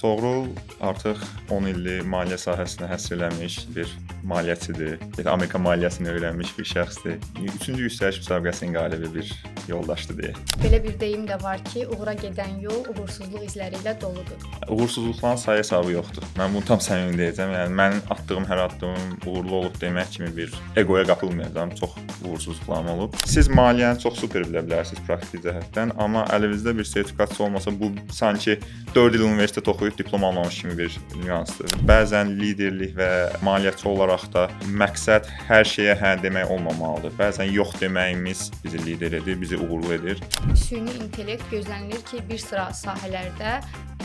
Toğrul artıq 10 illik maliyyə sahəsinə həsr eləmiş bir maliyyəçidir. Amerika maliyyəsini öyrənmiş bir şəxsdir. 3-cü yüksəliş müsabiqəsinin qalibi bir yoldaşdır deyə. Belə bir deyim də var ki, uğura gedən yol uğursuzluq izləri ilə doludur. Uğursuzluqların sayı hesabı yoxdur. Mən bunu tam səmimi deyəcəm. Yəni mən atdığım hər addımım uğurlu olub demək kimi bir egoya qapılmayacağam. Çox uğursuzluqlarım olub. Siz maliyyəni çox super bilə bilərsiniz praktik cəhətdən, amma əlinizdə bir sertifikatçı olmasa bu sanki 4 il universitet oxuyub diplom almamış kimi bir nüansdır. Bəzən liderlik və maliyyəçi olaraq da məqsəd hər şeyə hə demək olmamalıdır. Bəzən yox deməyimiz bizi lider edir, bizi uğurlu edir. Süni intellekt gözlənilir ki, bir sıra sahələrdə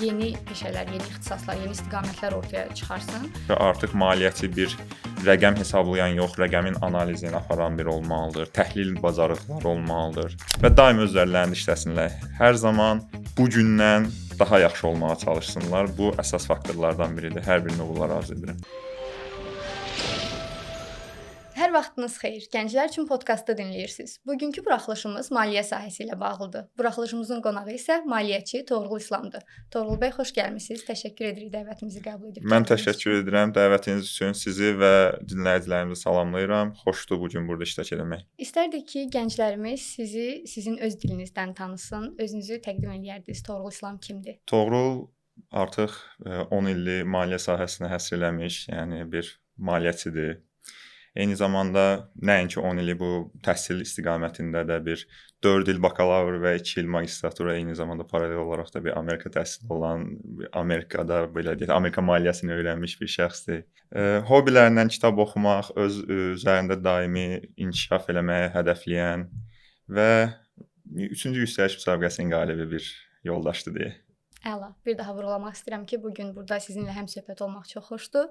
yeni peşələr, yeni ixtisaslar, yeni istiqamətlər ortaya çıxarsın. Və artıq maliyyəçi bir rəqəm hesablayan yox, rəqəmin analizini aparan biri olmalıdır. Təhlil bacarıqları olmalıdır və daim özlərində işləsinlər. Hər zaman bu gündən daha yaxşı olmağa çalışsınlar. Bu əsas faktorlardan biridir. Hər birini uğurlar arzu edirəm. Hər vaxtınız xeyir. Gənclər üçün podkastı dinləyirsiniz. Bugünkü buraxılışımız maliyyə sahəsi ilə bağlıdır. Buraxılışımızın qonağı isə maliyyəçi Toğrul İslamdır. Toğrul bəy, xoş gəlmisiniz. Təşəkkür edirik dəvətimizi qəbul edib. Mən təşəkkür edirəm dəvətiniz üçün. Sizi və dinləyicilərimizi salamlayıram. Xoşdur bu gün burada iştirak etmək. İstərdik ki, gənclərimiz sizi sizin öz dilinizdən tanısın. Özünüzü təqdim edərdiniz. Toğrul İslam kimdir? Toğrul artıq 10 illik maliyyə sahəsinə həsr eləmiş, yəni bir maliyyəçidir. Eyni zamanda nəinki 10 ili bu təhsil istiqamətində də bir 4 il bakalavr və 2 il magistratura, eyni zamanda paralel olaraq da bir Amerika təhsili olan, Amerikada belə deyək, Amerika maliyyəsini öyrənmiş bir şəxsdir. Hobbilərindən kitab oxumaq, öz üzərində daimi inkişaf eləməyi hədəfləyən və 3-cü yüksəliş müsabiqəsinin qalibi bir yoldaşdır deyə. Əla. Bir daha vurğulamaq istəyirəm ki, bugün burada sizinlə həmsöhbət olmaq çox xoşdur.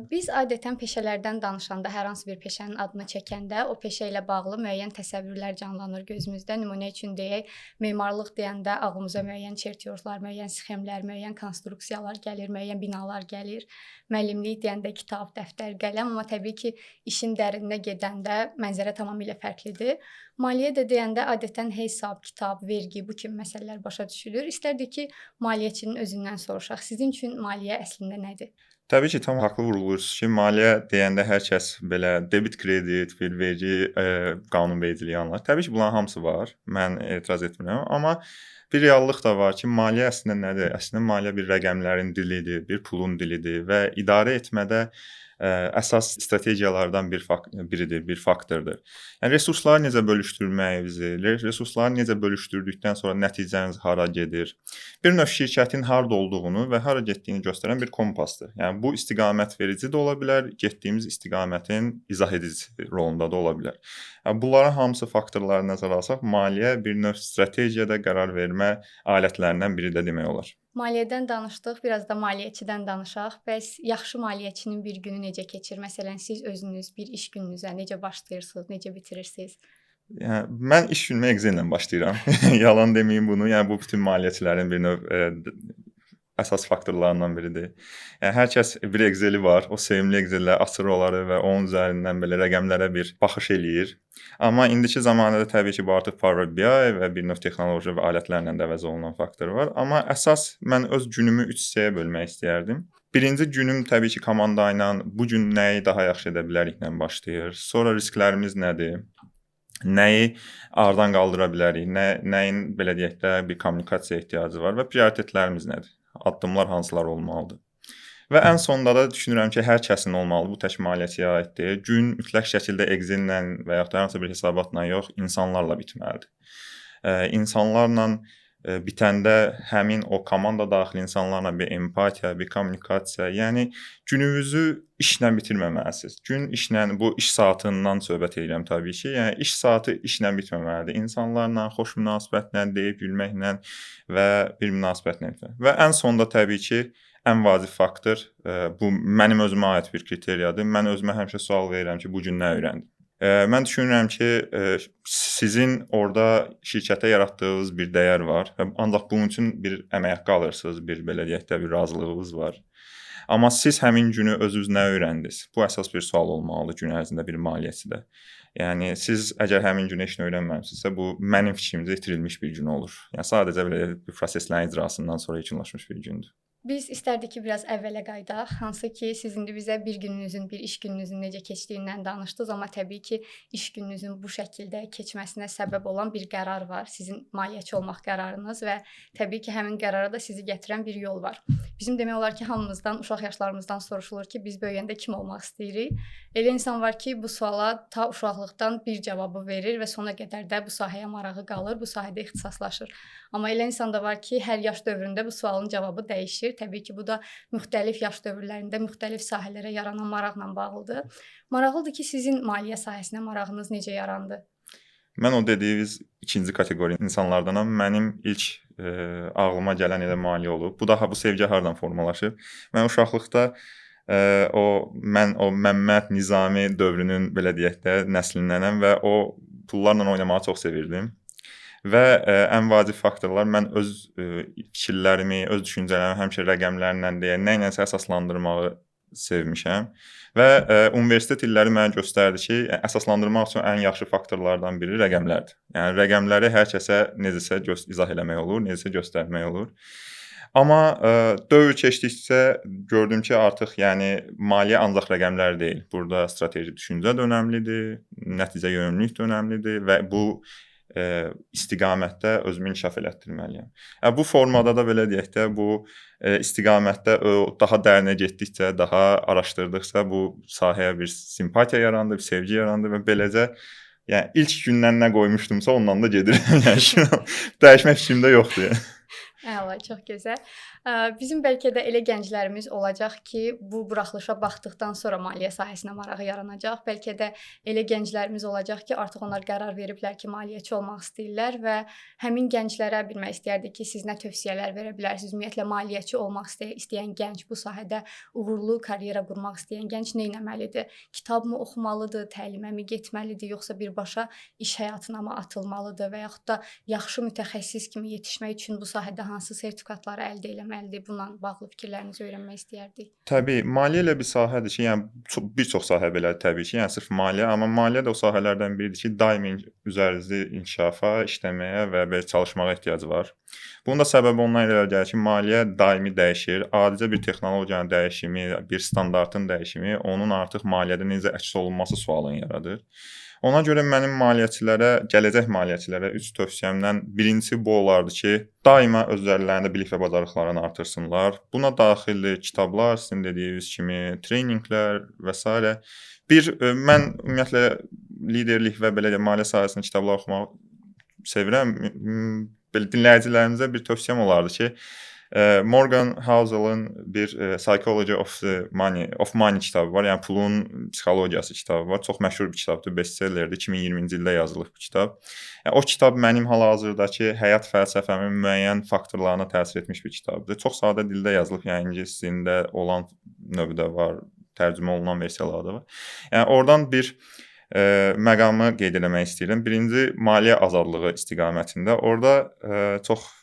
Biz adətən peşələrdən danışanda, hər hansı bir peşənin adını çəkəndə o peşə ilə bağlı müəyyən təsəvvürlər canlanır gözümüzdə. Nümunə üçün deyək, memarlıq deyəndə ağlımıza müəyyən çertyorlar, müəyyən sxemlər, müəyyən konstruksiyalar gəlir, müəyyən binalar gəlir. Müəllimlik deyəndə kitab, dəftər, qələm, amma təbii ki, işin dərininə gedəndə mənzərə tamamilə fərqlidir. Maliyyə də deyəndə adətən hesab, kitab, vergi, bu kimi məsələlər başa düşülür. İstərdik ki, maliyyəçinin özündən soruşaq. Sizin üçün maliyyə əslində nədir? Təbii ki, tam haqlı vurğulayırsınız ki, maliyyə deyəndə hər kəs belə debit, kredit, vergi, qanunvericiliyi anlar. Təbii ki, bunların hamısı var. Mən etiraz etmirəm, amma bir reallıq da var ki, maliyyə əslində nədir? Əslində maliyyə bir rəqəmlərin dilidir, bir pulun dilidir və idarə etmədə əsas strategiyalardan biridir, bir faktordur. Yəni resursları necə bölüşdürməyimizi, resursları necə bölüşdürdükdən sonra nəticəniz hara gedir? Bir növ şirkətin harda olduğunu və hara getdiyini göstərən bir kompasdır. Yəni bu istiqamət verici də ola bilər, getdiyimiz istiqamətin izah edicisi rolunda da ola bilər. Yəni bunların hamısı faktorları nəzərə alsaq, maliyyə bir növ strategiyada qərar vermə alətlərindən biri də demək olar. Maliyyədən danışdıq, biraz da maliyyəçidən danışaq. Bəs yaxşı maliyyəçinin bir günü necə keçir? Məsələn, siz özünüz bir iş gününüzə necə başlayırsınız, necə bitirirsiniz? Yəni mən iş günümə Excel ilə başlayıram. Yalan deməyim bunu. Yəni bu bütün maliyyəçilərin bir növ əsas faktorlarından biridir. Yəni hər kəs bir Excel-i var. O sevimli Excel-lə açır onları və onun üzərindən belə rəqəmlərə bir baxış eləyir. Amma indiki zamanədə təbii ki, bu artıq Power BI və bir növ texnoloji və alətlərlə də əvəz olunan faktor var. Amma əsas mən öz günümü 3 hissəyə bölmək istəyərdim. Birinci günüm təbii ki, komanda ilə bu gün nəyi daha yaxşı edə biləriklə başlayır. Sonra risklərimiz nədir? Nəyi aradan qaldıra bilərik? Nəyin belə deyək də bir kommunikasiya ehtiyacı var və prioritetlərimiz nədir? Addımlar hansılar olmalıdır? Və ən sonda da düşünürəm ki, hər kəsin olmalı, bu tək maliyyəçiyə aid deyil. Gün mütləq şəkildə Excel-lə və yaxud da hər hansı bir hesabatla yox, insanlarla bitməlidir. İnsanlarla bitəndə həmin o komanda daxil insanlarla bir empatiya, bir kommunikasiya, yəni gününüzü işlə bitirməməlisiniz. Gün işlə, bu iş saatından söhbət edirəm təbii ki, yəni iş saatı işlə bitməməlidir. İnsanlarla xoş münasibətlə, deyib gülməklə və bir münasibətlə. Və ən sonda təbii ki, ən vacib faktor, bu mənim özümə aid bir kriteriyadır. Mən özümə həmişə sual verirəm ki, bu gün nə öyrəndim? Mən düşünürəm ki, sizin orada şirkətə yaratdığınız bir dəyər var. Ancaq bunun üçün bir əmək haqqı alırsınız, bir belə deyək də bir razılığınız var. Amma siz həmin günü özünüz nə öyrəndiniz? Bu əsas bir sual olmalıdır gün ərzində bir maliyyəçidə. Yəni siz əgər həmin günə heç nə öyrənməmisinizsə, bu mənim fikrimcə itirilmiş bir gün olur. Yəni sadəcə belə bir proseslərin icrasından sonra yekunlaşmış bir gündür. Biz istərdik ki, biraz əvvələ qayıdaq. Hansı ki, siz indi bizə bir gününüzün, bir iş gününüzün necə keçdiyindən danışdınız, amma təbii ki, iş gününüzün bu şəkildə keçməsinə səbəb olan bir qərar var. Sizin maliyyəçi olmaq qərarınız və təbii ki, həmin qərara da sizi gətirən bir yol var. Bizim demək olar ki, hamımızdan, uşaq yaşlarımızdan soruşulur ki, biz böyüyəndə kim olmaq istəyirik? Elə insan var ki, bu suala ta uşaqlıqdan bir cavabı verir və sona qədər də bu sahəyə marağı qalır, bu sahədə ixtisaslaşır. Amma elə insan da var ki, hər yaş dövründə bu sualın cavabı dəyişir. Təbii ki, bu da müxtəlif yaş dövrlərində müxtəlif sahələrə yaranan maraqla bağlıdır. Maraqlıdır ki, sizin maliyyə sahəsinə marağınız necə yarandı? Mən o dediyiniz ikinci kateqoriya insanlardanam. Mənim ilk ağlıma gələn elə maliyyə olub. Bu sevgi hardan formalaşıb? Mən uşaqlıqda mən o Məmməd Nizami dövrünün belə deyək də nəslindənəm və o pullarla oynamağı çox sevirdim. Və ən vacib faktorlar mən öz fikirlərimi, öz düşüncələrimi həmişə rəqəmlərlə deyək, nə ilə əsaslandırmağı sevmişəm. Və universitet illəri mənə göstərdi ki, əsaslandırmaq üçün ən yaxşı faktorlardan biri rəqəmlərdir. Yəni rəqəmləri hər kəsə necəsə izah eləmək olur, necəsə göstərmək olur. Amma dövr keçdikcə gördüm ki, artıq yəni maliyyə ancaq rəqəmlər deyil. Burada strateji düşüncə də önəmlidir, nəticə yönümlülük də önəmlidir və bu istiqamətdə özümü inkişaf elətdirməliyəm. Bu formada da belə deyək də, bu istiqamətdə daha dərinə getdikcə, daha araşdırdıqca bu sahəyə bir simpatiya yarandı, bir sevgi yarandı və beləcə yəni ilk gündən nə qoymuşdumsa ondan da gedirəm. Yəni dəyişmək fikrimdə yoxdur. Yəni. Əla, çox gözəl. Bizim bəlkə də elə gənclərimiz olacaq ki, bu buraxılışa baxdıqdan sonra maliyyə sahəsinə marağı yaranacaq. Bəlkə də elə gənclərimiz olacaq ki, artıq onlar qərar veriblər ki, maliyyəçi olmaq istəyirlər və həmin gənclərə bilmək istəyərdik ki, siz nə tövsiyələr verə bilərsiniz? Ümumiyyətlə, maliyyəçi olmaq istəyən gənc, bu sahədə uğurlu karyera qurmaq istəyən gənc nə etməlidir? Kitab mı oxumalıdır, təlimə mi getməlidir, yoxsa birbaşa iş həyatına mı atılmalıdır və yaxud da yaxşı mütəxəssis kimi yetişmək üçün bu sahədə hansı sertifikatları əldə etməlidir? Bununla bağlı fikirlərinizi öyrənmək istəyərdik. Təbii, maliyyə elə bir sahədir ki, yəni bir çox sahə belədir təbii ki, yəni sırf maliyyə, amma maliyyə də o sahələrdən biridir ki, daimi üzərinizi inkişafa, işləməyə və belə çalışmağa ehtiyacı var. Bunun da səbəbi ondan irəli gəlir ki, maliyyə daimi dəyişir. Adicə bir texnologiyanın dəyişimi, bir standartın dəyişimi onun artıq maliyyədə necə əks olunması sualını yaradır. Ona görə mənim gələcək maliyyəçilərə 3 tövsiyəmdən birincisi bu olardı ki, daima özlərində bilik və bacarıqlarını artırsınlar. Buna daxildir kitablar, sizin dediyiniz kimi treyninqlər və s. Mən ümumiyyətlə liderlik və belə maliyyə sahəsində kitablar oxumağı sevirəm. Belə dinləyicilərimizə bir tövsiyəm olardı ki, Morgan Housel'ın bir Psychology of Money kitabı var. Yəni pulun psixologiyası kitabı var. Çox məşhur bir kitabdır, bestsellerdir. 2020-ci ildə yazılıb bu kitab. Yəni, o kitab mənim hal-hazırdakı həyat fəlsəfəmin müəyyən faktorlarına təsir etmiş bir kitabdır. Çox sadə dildə yazılıb, yəni ingilis dilində olan növdə var, tərcümə olunan versiyaları da var. Yəni oradan bir məqamı qeyd etmək istəyirəm. Birinci, maliyyə azadlığı istiqamətində. Orada çox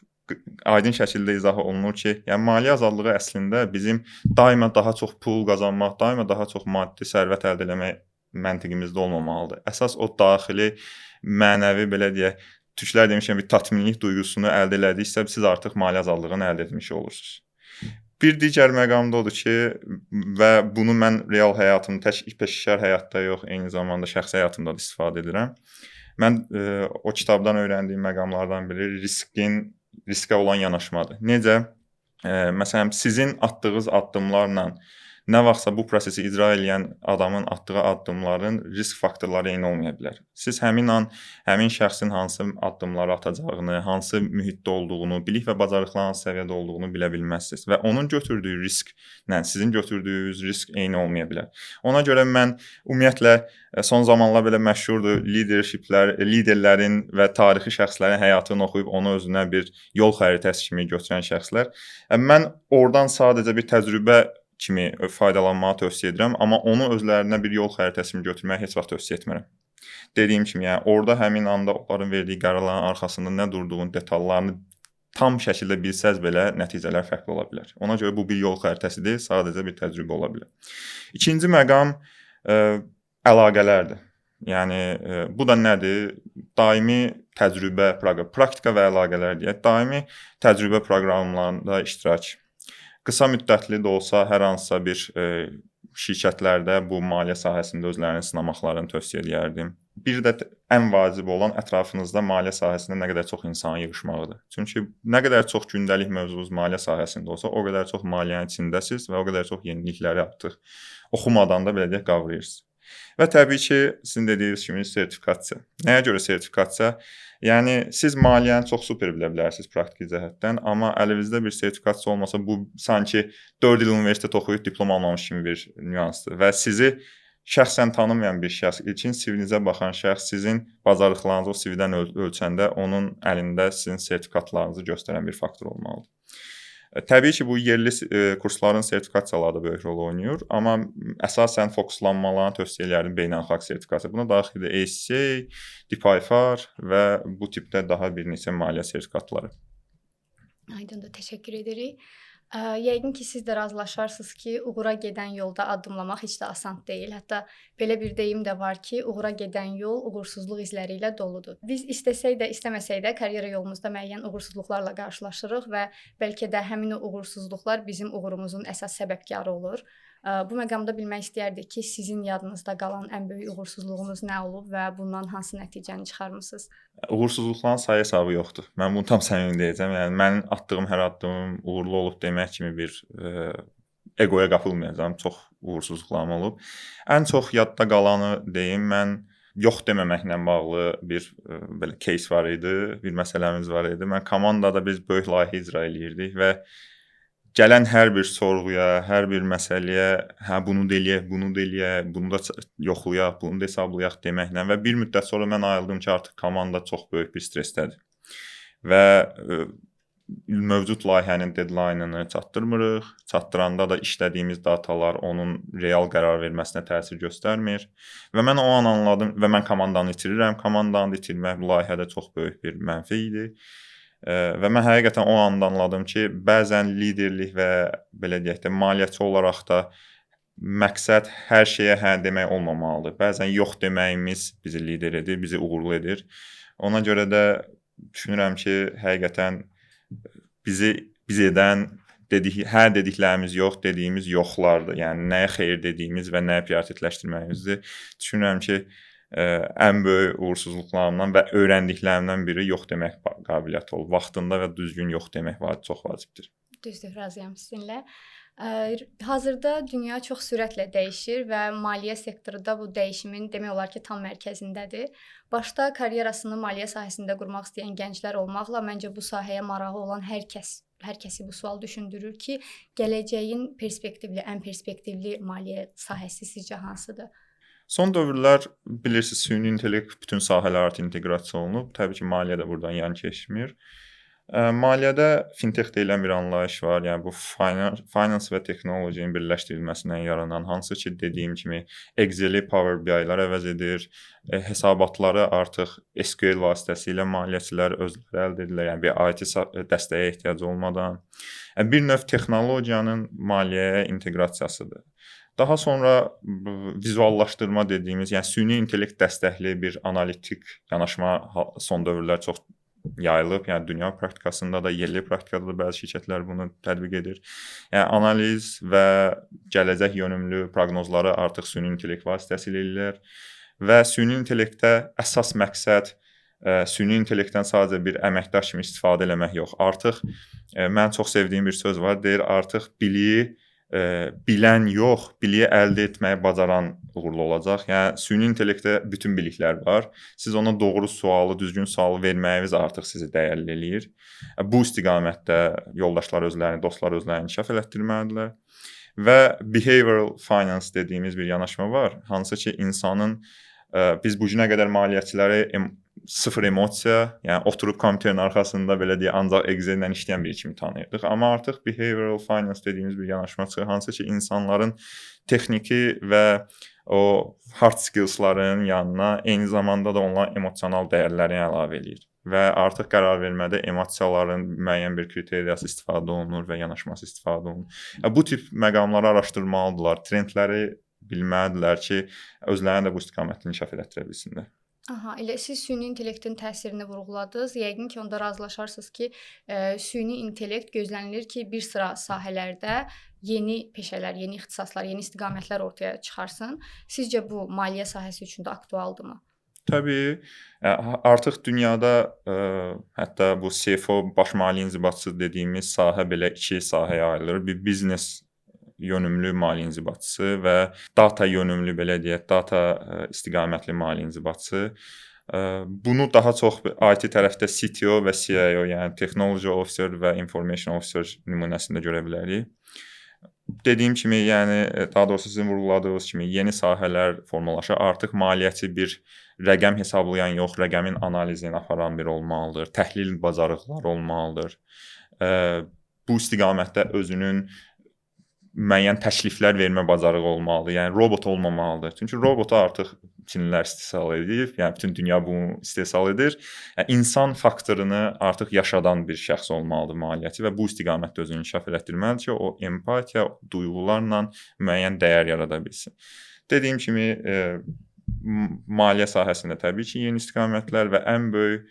aydın şəkildə izah olunur ki, yəni maliyyə azadlığı əslində bizim daima daha çox pul qazanmaq, daima daha çox maddi sərvət əldə etmək məntiqimizdə olmamalıdır. Əsas o daxili, mənəvi belə deyək, türklər demişəm bir tatminlik duyğusunu əldə elədiksə, siz artıq maliyyə azadlığını əldə etmiş olursunuz. Bir digər məqam da odur ki, və bunu mən real həyatımda, tək peşəkar həyatda yox, eyni zamanda şəxsi həyatımda da istifadə edirəm. Mən o kitabdan öyrəndiyim məqamlardan biri riskə olan yanaşmadır. Necə? Məsələn, sizin atdığınız addımlarla nə vaxtsa bu prosesi icra edən adamın atdığı addımların risk faktorları eyni olmaya bilər. Siz həmin an, həmin şəxsin hansı addımları atacağını, hansı mühitdə olduğunu, bilik və bacarıqların hansı səviyyədə olduğunu bilə bilməzsiniz və onun götürdüyü risklə sizin götürdüyünüz risk eyni olmaya bilər. Ona görə mən ümumiyyətlə son zamanlar belə məşhurdur liderlərin və tarixi şəxslərin həyatını oxuyub onu özünə bir yol xəritəsi kimi götürən şəxslər. Mən oradan sadəcə bir təcrübə kimi faydalanmağı tövsiyə edirəm, amma onu özlərinə bir yol xəritəsi kimi götürməyi heç vaxt tövsiyə etmirəm. Dediyim kimi, yəni orada həmin anda onların verdiyi qərarların arxasında nə durduğunu, detallarını tam şəkildə bilsəz belə nəticələr fərqli ola bilər. Ona görə bu bir yol xəritəsi deyil, sadəcə bir təcrübə ola bilər. İkinci məqam əlaqələrdir. Yəni bu da nədir? Daimi təcrübə, praktika və əlaqələr deyək. Daimi təcrübə proqramlarında iştirak. qısa müddətli də olsa hər hansısa bir şirkətlərdə bu maliyyə sahəsində özlərini sınamaqlarını tövsiyə edərdim. Bir də ən vacib olan ətrafınızda maliyyə sahəsində nə qədər çox insan yığışmağıdır. Çünki nə qədər çox gündəlik mövzunuz maliyyə sahəsində olsa, o qədər çox maliyyənin içindəsiz və o qədər çox yenilikləri artıq oxumadan da belə deyək qavrayırsınız. Və təbii ki, sizin dediyiniz kimi sertifikasiya. Nəyə görə sertifikasiya? Yəni siz maliyyəni çox super bilə bilərsiniz praktiki cəhətdən, amma əlinizdə bir sertifikasiya olmasa bu sanki 4 il universitet oxuyub diplom almamış kimi bir nüansdır və sizi şəxsən tanımayan bir şəxs, ilkin CV-nizə baxan şəxs sizin bacarıqlarınızı o CV-dən ölçəndə onun əlində sizin sertifikatlarınızı göstərən bir faktor olmalıdır. Təbii ki, bu yerli kursların sertifikasiyaları da böyük rol oynayır, amma əsasən fokuslanmalarını tövsiyə edirəm beynəlxalq sertifikasiya. Buna daxildir ACCA, DPIFAR və bu tipdə daha bir neçə maliyyə sertifikatları. Aydındır, təşəkkür edirik. Yəqin ki, siz də razılaşarsınız ki, uğura gedən yolda addımlamaq heç də asan deyil. Hətta belə bir deyim də var ki, uğura gedən yol uğursuzluq izləri ilə doludur. Biz istəsək də, istəməsək də karyera yolumuzda müəyyən uğursuzluqlarla qarşılaşırıq və bəlkə də həmin o uğursuzluqlar bizim uğurumuzun əsas səbəbkarı olur. Bu məqamda bilmək istəyərdik ki, sizin yadınızda qalan ən böyük uğursuzluğunuz nə olub və bundan hansı nəticəni çıxarmısınız? Uğursuzluqların sayı hesabı yoxdur. Mən bunu tam səmimi deyəcəm. Yəni mənim atdığım hər addımım uğurlu olub demək kimi bir egoya qapılmayacağam. Çox uğursuzluqlarım olub. Ən çox yadda qalanı deyim, mən yox deməməklə bağlı bir belə case var idi, bir məsələmiz var idi. Mən komandada biz böyük layihə icra eləyirdik və gələn hər bir sorğuya, hər bir məsələyə, hə bunu da eləyək, bunu da eləyək, bunu da yoxlayaq, bunu da hesablayaq deməklə və bir müddət sonra mən ayıldım ki, artıq komanda çox böyük bir stressdədir. Və mövcud layihənin deadline-ını çatdırmırıq. Çatdıranda da işlədiyimiz datalar onun real qərar verməsinə təsir göstərmir. Və mən o an anladım və mən komandanı itirirəm. Komandanı itirmək bu layihədə çox böyük bir mənfi idi. Və mən həqiqətən o anda anladım ki, bəzən liderlik və belə deyək də maliyyəçi olaraq da məqsəd hər şeyə hə demək olmamalıdır. Bəzən yox deməyimiz bizi lider edir, bizi uğurlu edir. Ona görə də düşünürəm ki, həqiqətən biz edən hə dediklərimiz yox, dediyimiz yoxlardır. Yəni nəyə xeyir dediyimiz və nəyə prioritetləşdirməyimizdir. Düşünürəm ki, ən böyük uğursuzluqlarımdan və öyrəndiklərimdən biri yox demək qabiliyyəti olub. Vaxtında və düzgün yox demək çox vacibdir. Düzdür, razıyam sizinlə. Hazırda dünya çox sürətlə dəyişir və maliyyə sektoru da bu dəyişimin demək olar ki, tam mərkəzindədir. Başda karyerasını maliyyə sahəsində qurmaq istəyən gənclər olmaqla məncə bu sahəyə marağı olan hər kəsi bu sual düşündürür ki, gələcəyin ən perspektivli maliyyə sahəsi sizcə hansıdır? Son dövrlər bilirsiniz, süni intellekt bütün sahələrə inteqrasiya olunub. Təbii ki, maliyyə də buradan yan keçmir. Maliyyədə fintech deyilən bir anlayış var. Yəni bu finance və texnologinin birləşdirilməsindən yaranan, hansı ki, dediyim kimi Excel-i Power BI-lər əvəz edir. Hesabatları artıq SQL vasitəsilə maliyyəçilər özləri əldə edirlər. Yəni bir IT dəstəyə ehtiyac olmadan. Bir növ texnologiyanın maliyyəyə inteqrasiyasıdır. Daha sonra vizuallaşdırma dediyimiz, yəni süni intellekt dəstəkli bir analitik yanaşma son dövrlər çox yayılıb. Yəni dünya praktikasında da, yerli praktikada da bəzi şirkətlər bunu tətbiq edir. Yəni analiz və gələcək yönümlü proqnozları artıq süni intellekt vasitəsilə edirlər və süni intellektdə əsas məqsəd süni intellektdən sadəcə bir əməkdaş kimi istifadə eləmək yox. Artıq mən çox sevdiyim bir söz var, deyir artıq biliyi bilən yox, biliyi əldə etməyi bacaran uğurlu olacaq. Yəni süni intellektdə bütün biliklər var. Siz ona doğru sualı, düzgün sualı verməyiniz artıq sizi dəyərli eləyir. Bu istiqamətdə yoldaşlar özlərini, dostlar özlərini inkişaf elətdirməlidirlər. Və behavioral finance dediyimiz bir yanaşma var. Hansı ki, insanın biz bu günə qədər maliyyəçiləri sıfır emosiya, yəni oturub kompüterin arxasında belə deyə ancaq Excel-lə işləyən biri kimi tanıyırdıq. Amma artıq behavioral finance dediyimiz bir yanaşma çıxır, hansı ki, insanların texniki və o hard skills-ların yanına eyni zamanda da onların emosional dəyərlərini əlavə eləyir. Və artıq qərar vermədə emosiyaların müəyyən bir kriteriyası istifadə olunur və yanaşması istifadə olunur. Bu tip məqamları araşdırmalıdırlar, trendləri bilməlidirlər ki, özlərini də bu istiqamətdə inkişaf elətdirə bilsinlər. Aha, elə siz süni intellektin təsirini vurğuladınız. Yəqin ki, onda razılaşarsınız ki, süni intellekt gözlənilir ki, bir sıra sahələrdə yeni peşələr, yeni ixtisaslar, yeni istiqamətlər ortaya çıxarsın. Sizcə bu maliyyə sahəsi üçün də aktualdır mı? Təbii, artıq dünyada, hətta bu CFO, baş maliyyə inzibatçısı dediyimiz sahə belə 2 sahəyə ayrılır. Bir biznes yönümlü maliyyə inzibatçısı və data yönümlü, belə deyək, data istiqamətli maliyyə inzibatçısı. Bunu daha çox IT tərəfdə CTO və CIO, yəni Technology Officer və Information Officer nümunəsində görə bilərik. Dediyim kimi, yəni daha doğrusu sizin vurğuladığınız kimi yeni sahələr formalaşır. Artıq maliyyəçi bir rəqəm hesablayan yox, rəqəmin analizini aparan biri olmalıdır. Təhlil bacarıqları olmalıdır. Bu istiqamətdə özünün müəyyən təkliflər vermə bacarığı olmalıdır. Yəni robot olmamalıdır. Çünki robotu artıq Çinlilər istehsal edib, yəni bütün dünya bunu istehsal edir. Yəni insan faktorunu artıq yaşadan bir şəxs olmalıdır maliyyəçi və bu istiqamətdə özünü inkişaf elətdirməlidir ki, o empatiya, duyğularla müəyyən dəyər yarada bilsin. Dediyim kimi, maliyyə sahəsində təbii ki, yeni istiqamətlər və ən böyük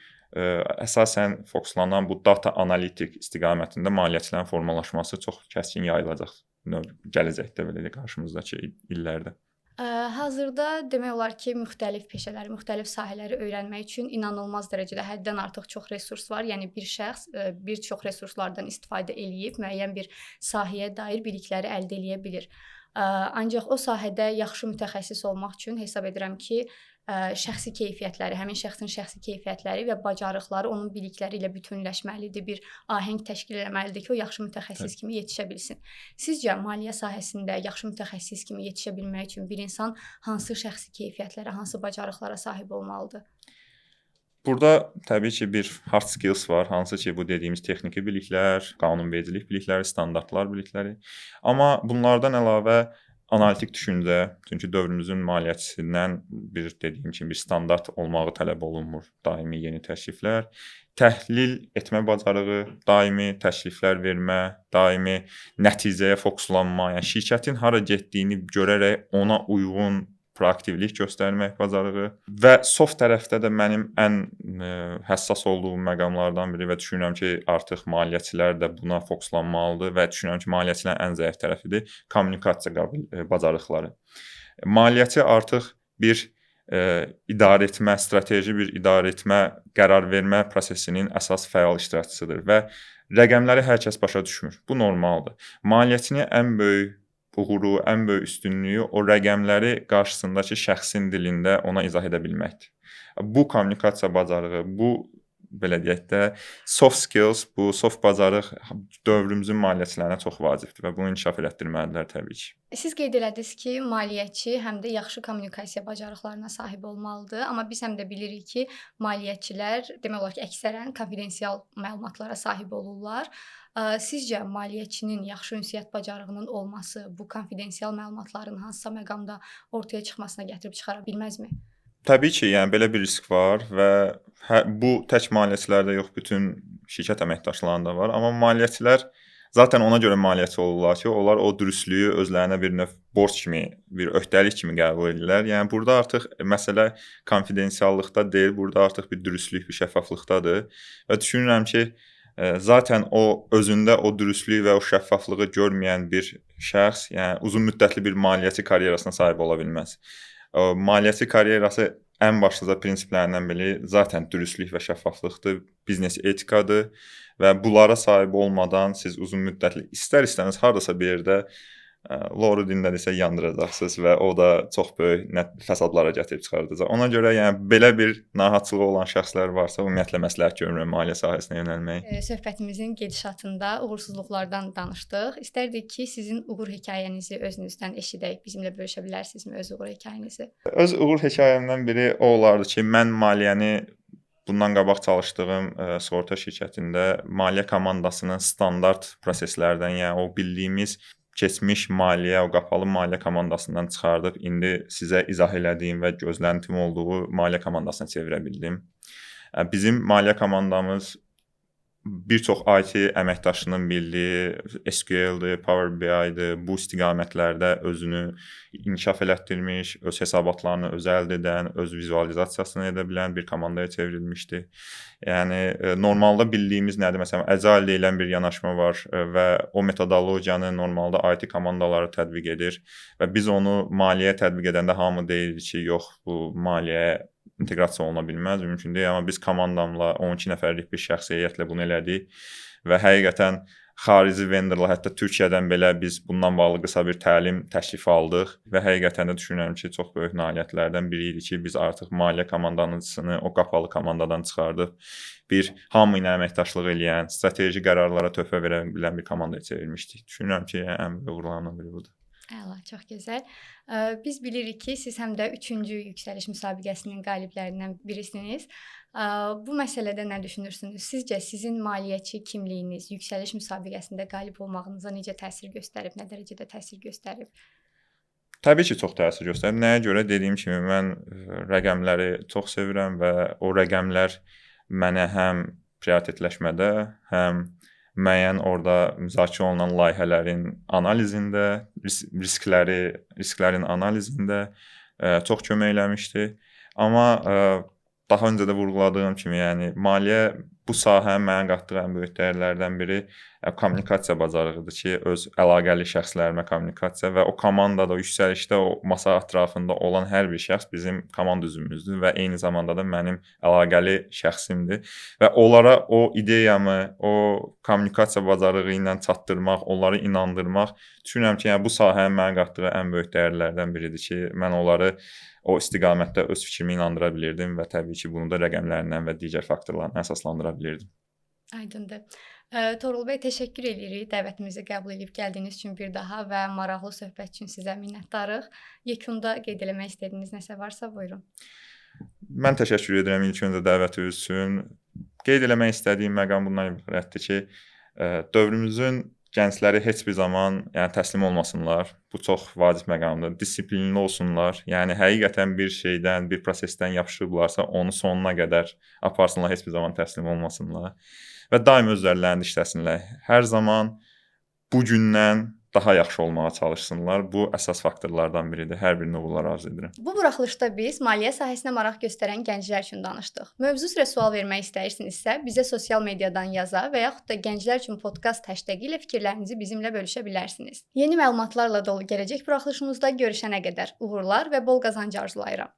əsasən fokuslanan bu data analitik istiqamətində maliyyəçilərin formalaşması çox kəskin yayılacaq gələcəkdə, belə deyək, qarşımızdakı illərdə. Hazırda demək olar ki, müxtəlif peşələri, müxtəlif sahələri öyrənmək üçün inanılmaz dərəcədə həddən artıq çox resurs var. Yəni bir şəxs bir çox resurslardan istifadə eləyib müəyyən bir sahəyə dair bilikləri əldə edə bilir. Ancaq o sahədə yaxşı mütəxəssis olmaq üçün hesab edirəm ki, şəxsi keyfiyyətləri, həmin şəxsin şəxsi keyfiyyətləri və bacarıqları onun bilikləri ilə bütünləşməlidir, bir ahəng təşkil etməlidir ki, o yaxşı mütəxəssis kimi yetişə bilsin. Sizcə maliyyə sahəsində yaxşı mütəxəssis kimi yetişə bilmək üçün bir insan hansı şəxsi keyfiyyətlərə, hansı bacarıqlara sahib olmalıdır? Burada təbii ki, bir hard skills var, hansı ki, bu dediyimiz texniki biliklər, qanunvericilik bilikləri, standartlar bilikləri. Amma bunlardan əlavə analitik düşüncə, çünki dövrümüzün maliyyəçisindən bir dediyim kimi bir standart olmağı tələb olunmur. Daimi yeni təkliflər, təhlil etmə bacarığı, daimi təkliflər vermə, daimi nəticəyə fokuslanma, yəni şirkətin hara getdiyini görərək ona uyğun proaktivlik göstərmək bacarığı və soft tərəfdə də mənim ən həssas olduğum məqamlardan biri və düşünürəm ki, artıq maliyyəçilər də buna fokuslanmalıdır və düşünürəm ki, maliyyəçilərin ən zəif tərəfidir kommunikasiya bacarıqları. Maliyyəçi artıq bir idarə etmə, strateji bir idarə etmə, qərar vermə prosesinin əsas fəal iştirakçısıdır və rəqəmləri hər kəs başa düşmür. Bu normaldır. Maliyyəçinin ən böyük uğuru, ən böyük üstünlüyü o rəqəmləri qarşısındakı şəxsin dilində ona izah edə bilməkdir. Bu kommunikasiya bacarığı, bu belə deyək də soft skills, bu soft bacarıq dövrümüzün maliyyəçilərinə çox vacibdir və bunu inkişaf elətdirməlidirlər təbii ki. Siz qeyd elədiniz ki, maliyyəçi həm də yaxşı kommunikasiya bacarıqlarına sahib olmalıdır, amma biz həm də bilirik ki, maliyyəçilər demək olar ki, əksərən konfidensial məlumatlara sahib olurlar. Sizcə maliyyəçinin yaxşı ünsiyyət bacarığının olması bu konfidensial məlumatların hansısa məqamda ortaya çıxmasına gətirib çıxara bilməzmi? Təbii ki, yəni belə bir risk var və bu tək maliyyəçilərdə yox, bütün şirkət əməkdaşlarında var. Amma maliyyəçilər zaten ona görə maliyyəçi olurlar ki, onlar o dürüstlüyü özlərinə bir növ borc kimi, bir öhdəlik kimi qəbul edirlər. Yəni burada artıq məsələ konfidensiallıqda deyil, burada artıq bir dürüstlük, bir şəffaflıqdadır və düşünürəm ki, zaten o özündə o dürüstlüyü və o şəffaflığı görməyən bir şəxs, yəni uzun müddətli bir maliyyəçi karyerasına sahib ola bilməz. Maliyyəçi karyerası ən başlıca prinsiplərindən biri zaten dürüstlük və şəffaflıqdır, biznes etikadır və bunlara sahib olmadan siz uzun müddətli istər-istəməz hardasa bir yerdə loru dinlədirsə yandıracaqsınız və o da çox böyük fəsadlara gətirib çıxardacaq. Ona görə yəni belə bir narahatçılığı olan şəxslər varsa, ümumiyyətlə məsləhət görmürəm maliyyə sahəsinə yönəlmək. Söhbətimizin gedişatında uğursuzluqlardan danışdıq. İstərdik ki, sizin uğur hekayənizi özünüzdən eşidək. Bizimlə bölüşə bilərsinizmi öz uğur hekayənizi? Öz uğur hekayəmdən biri o olardı ki, mən maliyyəni bundan qabaq çalışdığım sığorta şirkətində maliyyə komandasının standart proseslərdən, yəni o bildiyimiz keçmiş maliyyə, o qapalı maliyyə komandasından çıxardıb indi sizə izah elədiyim və gözləntim olduğu maliyyə komandasına çevirə bildim. Bizim maliyyə komandamız bir çox IT əməkdaşının bildiyi SQL-dir, Power BI-dir, bu istiqamətlərdə özünü inkişaf elətdirmiş, öz hesabatlarını öz əldə edən, öz vizualizasiyasını edə bilən bir komandaya çevrilmişdi. Yəni normalda bildiyimiz nədir? Məsələn, Agile deyilən bir yanaşma var və o metodologiyanı normalda IT komandaları tətbiq edir və biz onu maliyyəyə tətbiq edəndə hamı deyir ki, yox, bu maliyyəyə inteqrasiya oluna bilməz, mümkün deyil, amma biz komandamla 12 nəfərlik bir şəxsi heyətlə bunu elədik və həqiqətən xarici vendorla, hətta Türkiyədən belə biz bundan bağlı qısa bir təlim təklifi aldıq və həqiqətən də düşünürəm ki, çox böyük nailiyyətlərdən biri idi ki, biz artıq maliyyə komandanısını o qapalı komandadan çıxardıb bir hamı ilə əməkdaşlıq eləyən, strateji qərarlara töhfə verə bilən bir komandaya çevirmişdik. Düşünürəm ki, ən böyük uğurlarından biri budur. Əla, çox gözəl. Biz bilirik ki, siz həm də 3-cü yüksəliş müsabiqəsinin qaliblərindən birisiniz. Bu məsələdə nə düşünürsünüz? Sizcə sizin maliyyəçi kimliyiniz yüksəliş müsabiqəsində qalib olmağınıza necə təsir göstərib, nə dərəcədə təsir göstərib? Təbii ki, çox təsir göstərib. Nəyə görə? Dediyim kimi, mən rəqəmləri çox sevirəm və o rəqəmlər mənə həm prioritetləşmədə, həm müəyyən orada müzakirə olunan layihələrin analizində, risklərin analizində çox kömək eləmişdi. Amma daha öncə də vurğuladığım kimi, yəni maliyyə bu sahənin mənə qatdığı ən böyük dəyərlərdən biri kommunikasiya bacarığıdır ki, öz əlaqəli şəxslərimə kommunikasiya və o komandada, o yüksəlişdə, o masa ətrafında olan hər bir şəxs bizim komanda üzvümüzdür və eyni zamanda da mənim əlaqəli şəxsimdir və onlara o ideyamı, o kommunikasiya bacarığı ilə çatdırmaq, onları inandırmaq, düşünürəm ki, yəni bu sahənin mənə qatdığı ən böyük dəyərlərdən biridir ki, mən onları o istiqamətdə öz fikrimi inandıra bilirdim və təbii ki, bunu da rəqəmlərindən və digər faktorlarla əsaslandıra bilirdim. Aydındır. Toğrul bəy, təşəkkür edirik dəvətimizi qəbul edib gəldiyiniz üçün bir daha və maraqlı söhbət üçün sizə minnətdarıq. Yekunda qeyd eləmək istədiyiniz nəsə varsa, buyurun. Mən təşəkkür edirəm ilk öncə dəvətiniz üçün. Qeyd eləmək istədiyim məqam bundan ibarətdir ki, dövrümüzün gəncləri heç bir zaman təslim olmasınlar. Bu çox vacib məqamdır. Disiplinli olsunlar. Yəni həqiqətən bir şeydən, bir prosesdən yapışıblarsa, onu sonuna qədər aparsınlar, heç bir zaman təslim olmasınlar və daim özlərini işləsinlər. Hər zaman bu gündən daha yaxşı olmağa çalışsınlar. Bu əsas faktorlardan biridir. Hər birinə uğurlar arzu edirəm. Bu buraxılışda biz maliyyə sahəsinə maraq göstərən gənclər üçün danışdıq. Mövzu üzrə sual vermək istəyirsinizsə, bizə sosial mediadan yaza və yaxud da gənclər üçün podkast hashtagi ilə fikirlərinizi bizimlə bölüşə bilərsiniz. Yeni məlumatlarla dolu gələcək buraxılışımızda görüşənə qədər uğurlar və bol qazanc arzulayıram.